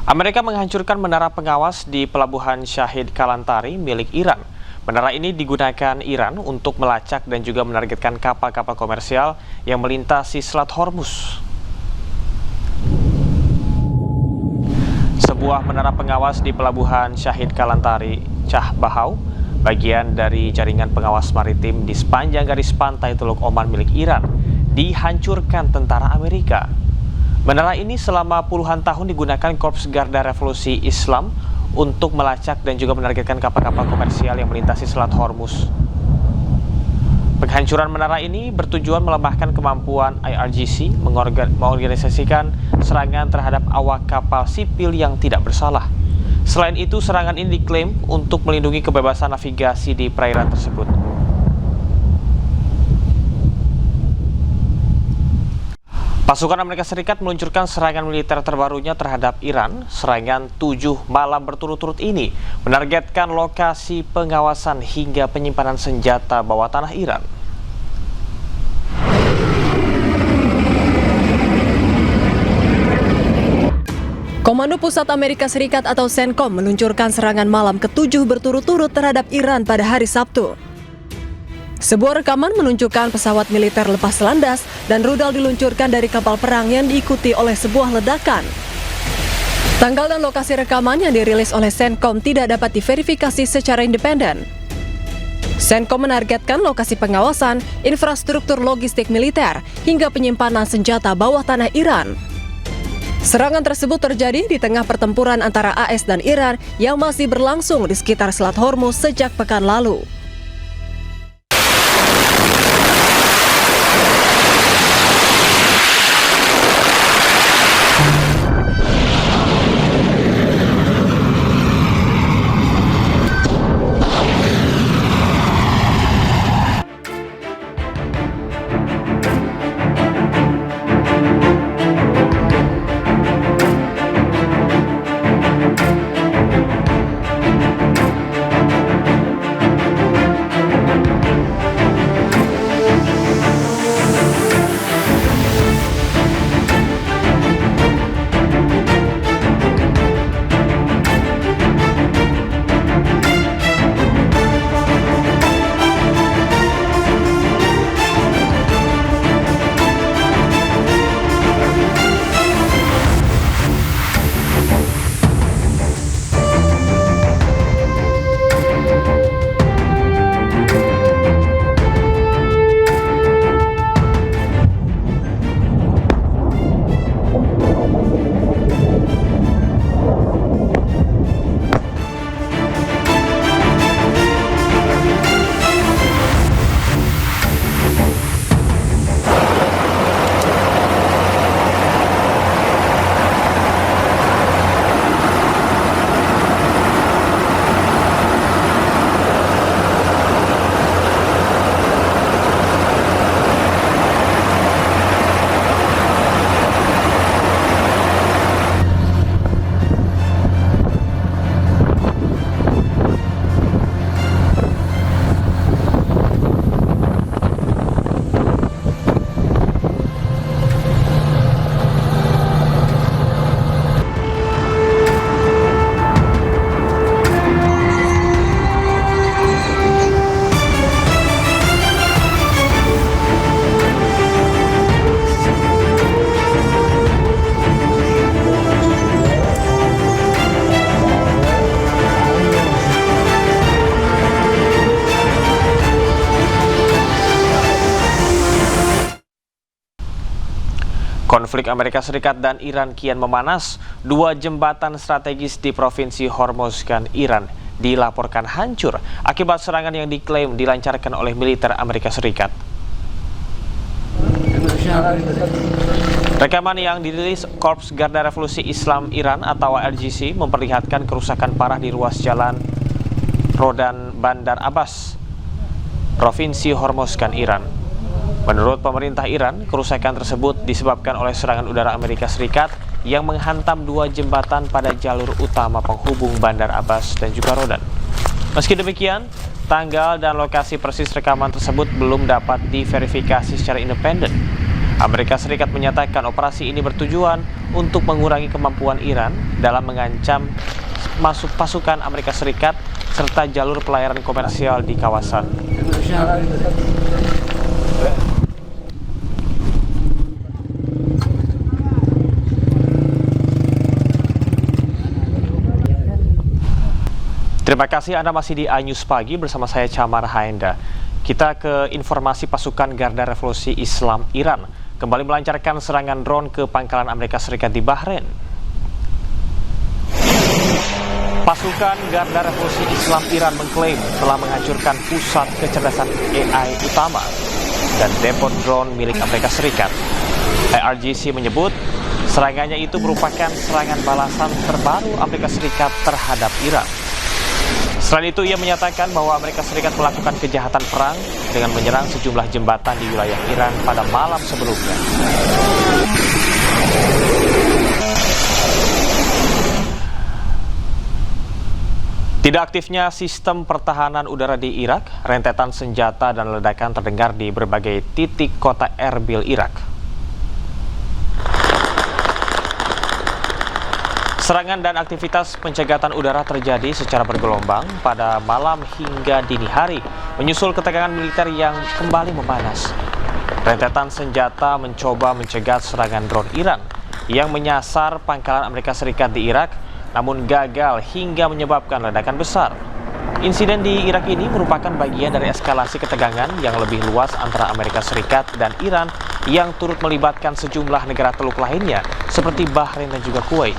Amerika menghancurkan menara pengawas di pelabuhan Shahid Kalantari milik Iran. Menara ini digunakan Iran untuk melacak dan juga menargetkan kapal-kapal komersial yang melintasi Selat Hormuz. Sebuah menara pengawas di pelabuhan Shahid Kalantari, Cah Bahau, bagian dari jaringan pengawas maritim di sepanjang garis pantai Teluk Oman milik Iran, dihancurkan tentara Amerika. Menara ini selama puluhan tahun digunakan Korps Garda Revolusi Islam untuk melacak dan juga menargetkan kapal-kapal komersial yang melintasi Selat Hormuz. Penghancuran menara ini bertujuan melemahkan kemampuan IRGC mengorganisasikan serangan terhadap awak kapal sipil yang tidak bersalah. Selain itu, serangan ini diklaim untuk melindungi kebebasan navigasi di perairan tersebut. Pasukan Amerika Serikat meluncurkan serangan militer terbarunya terhadap Iran. Serangan 7 malam berturut-turut ini menargetkan lokasi pengawasan hingga penyimpanan senjata bawah tanah Iran. Komando Pusat Amerika Serikat atau CENTCOM meluncurkan serangan malam ke-7 berturut-turut terhadap Iran pada hari Sabtu. Sebuah rekaman menunjukkan pesawat militer lepas landas dan rudal diluncurkan dari kapal perang yang diikuti oleh sebuah ledakan. Tanggal dan lokasi rekaman yang dirilis oleh CENTCOM tidak dapat diverifikasi secara independen. CENTCOM menargetkan lokasi pengawasan, infrastruktur logistik militer, hingga penyimpanan senjata bawah tanah Iran. Serangan tersebut terjadi di tengah pertempuran antara AS dan Iran yang masih berlangsung di sekitar Selat Hormuz sejak pekan lalu. Konflik Amerika Serikat dan Iran kian memanas. 2 jembatan strategis di Provinsi Hormozgan, Iran dilaporkan hancur akibat serangan yang diklaim dilancarkan oleh militer Amerika Serikat. Rekaman yang dirilis Korps Garda Revolusi Islam Iran atau IRGC memperlihatkan kerusakan parah di ruas jalan Rodan Bandar Abbas, Provinsi Hormozgan, Iran. Menurut pemerintah Iran, kerusakan tersebut disebabkan oleh serangan udara Amerika Serikat yang menghantam 2 jembatan pada jalur utama penghubung Bandar Abbas dan juga Rodan. Meski demikian, tanggal dan lokasi persis rekaman tersebut belum dapat diverifikasi secara independen. Amerika Serikat menyatakan operasi ini bertujuan untuk mengurangi kemampuan Iran dalam mengancam masuk pasukan Amerika Serikat serta jalur pelayaran komersial di kawasan. Terima kasih Anda masih di iNews Pagi bersama saya Camar Haenda. Kita ke informasi pasukan Garda Revolusi Islam Iran kembali melancarkan serangan drone ke pangkalan Amerika Serikat di Bahrain. Pasukan Garda Revolusi Islam Iran mengklaim telah menghancurkan pusat kecerdasan AI utama dan depot drone milik Amerika Serikat. IRGC menyebut serangannya itu merupakan serangan balasan terbaru Amerika Serikat terhadap Iran. Selain itu, ia menyatakan bahwa Amerika Serikat melakukan kejahatan perang dengan menyerang sejumlah jembatan di wilayah Iran pada malam sebelumnya. Tidak aktifnya sistem pertahanan udara di Irak, rentetan senjata dan ledakan terdengar di berbagai titik kota Erbil, Irak. Serangan dan aktivitas pencegatan udara terjadi secara bergelombang pada malam hingga dini hari, menyusul ketegangan militer yang kembali memanas. Rentetan senjata mencoba mencegat serangan drone Iran yang menyasar pangkalan Amerika Serikat di Irak, namun gagal hingga menyebabkan ledakan besar. Insiden di Irak ini merupakan bagian dari eskalasi ketegangan yang lebih luas antara Amerika Serikat dan Iran yang turut melibatkan sejumlah negara Teluk lainnya seperti Bahrain dan juga Kuwait.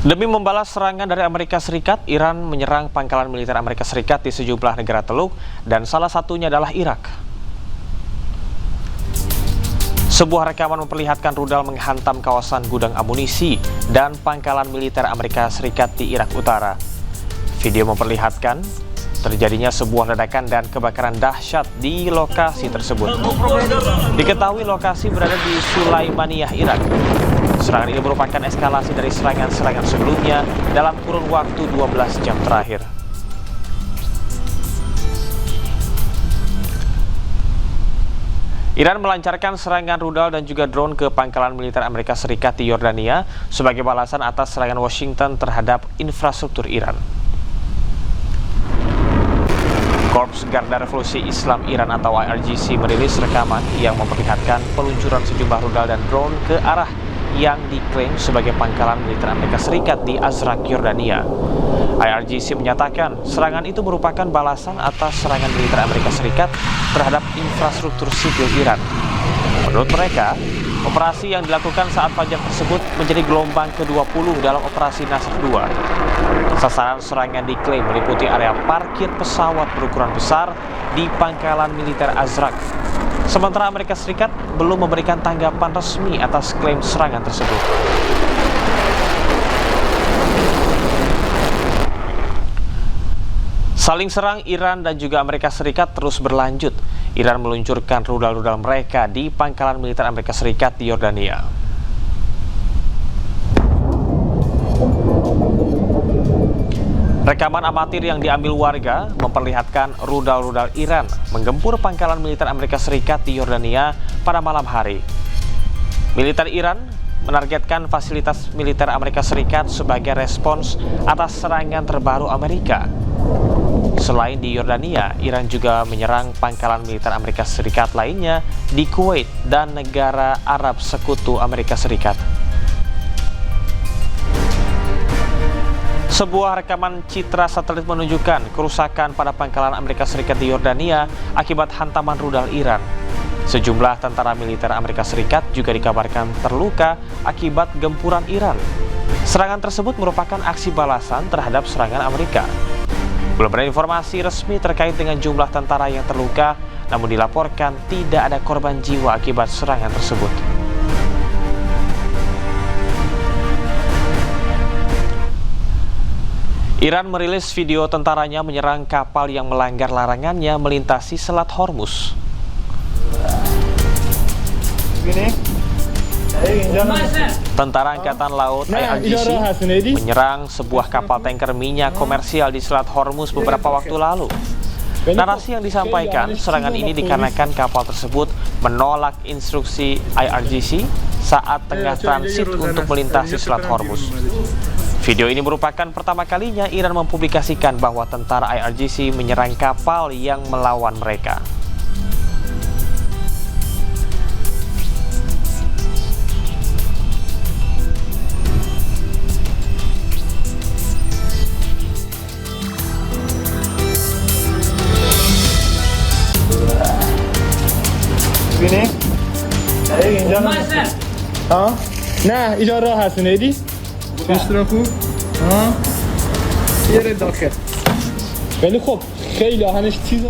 Demi membalas serangan dari Amerika Serikat, Iran menyerang pangkalan militer Amerika Serikat di sejumlah negara Teluk dan salah satunya adalah Irak. Sebuah rekaman memperlihatkan rudal menghantam kawasan gudang amunisi dan pangkalan militer Amerika Serikat di Irak Utara. Video memperlihatkan terjadinya sebuah ledakan dan kebakaran dahsyat di lokasi tersebut. Diketahui lokasi berada di Sulaimaniyah, Irak. Serangan ini merupakan eskalasi dari serangan-serangan sebelumnya dalam kurun waktu 12 jam terakhir. Iran melancarkan serangan rudal dan juga drone ke pangkalan militer Amerika Serikat di Yordania sebagai balasan atas serangan Washington terhadap infrastruktur Iran. Korps Garda Revolusi Islam Iran atau IRGC merilis rekaman yang memperlihatkan peluncuran sejumlah rudal dan drone ke arah yang diklaim sebagai pangkalan militer Amerika Serikat di Azraq, Yordania. IRGC menyatakan serangan itu merupakan balasan atas serangan militer Amerika Serikat terhadap infrastruktur sipil Iran. Menurut mereka, operasi yang dilakukan saat fajar tersebut menjadi gelombang ke-20 dalam operasi Nasr 2. Sasaran serangan diklaim meliputi area parkir pesawat berukuran besar di pangkalan militer Azraq. Sementara Amerika Serikat belum memberikan tanggapan resmi atas klaim serangan tersebut. Saling serang Iran dan juga Amerika Serikat terus berlanjut. Iran meluncurkan rudal-rudal mereka di pangkalan militer Amerika Serikat di Yordania. Rekaman amatir yang diambil warga memperlihatkan rudal-rudal Iran menggempur pangkalan militer Amerika Serikat di Yordania pada malam hari. Militer Iran menargetkan fasilitas militer Amerika Serikat sebagai respons atas serangan terbaru Amerika. Selain di Yordania, Iran juga menyerang pangkalan militer Amerika Serikat lainnya di Kuwait dan negara Arab Sekutu Amerika Serikat. Sebuah rekaman citra satelit menunjukkan kerusakan pada pangkalan Amerika Serikat di Yordania akibat hantaman rudal Iran. Sejumlah tentara militer Amerika Serikat juga dikabarkan terluka akibat gempuran Iran. Serangan tersebut merupakan aksi balasan terhadap serangan Amerika. Belum ada informasi resmi terkait dengan jumlah tentara yang terluka, namun dilaporkan tidak ada korban jiwa akibat serangan tersebut. Iran merilis video tentaranya menyerang kapal yang melanggar larangannya melintasi Selat Hormuz. Tentara Angkatan Laut IRGC menyerang sebuah kapal tanker minyak komersial di Selat Hormuz beberapa waktu lalu. Narasi yang disampaikan, serangan ini dikarenakan kapal tersebut menolak instruksi IRGC saat tengah transit untuk melintasi Selat Hormuz. Video ini merupakan pertama kalinya Iran mempublikasikan bahwa tentara IRGC menyerang kapal yang melawan mereka. ببینی؟ اینجا نه اینجا راه هست نیدی؟ پیش رو خوب؟ یه داخل ولی خب خیلی آهنش تیزه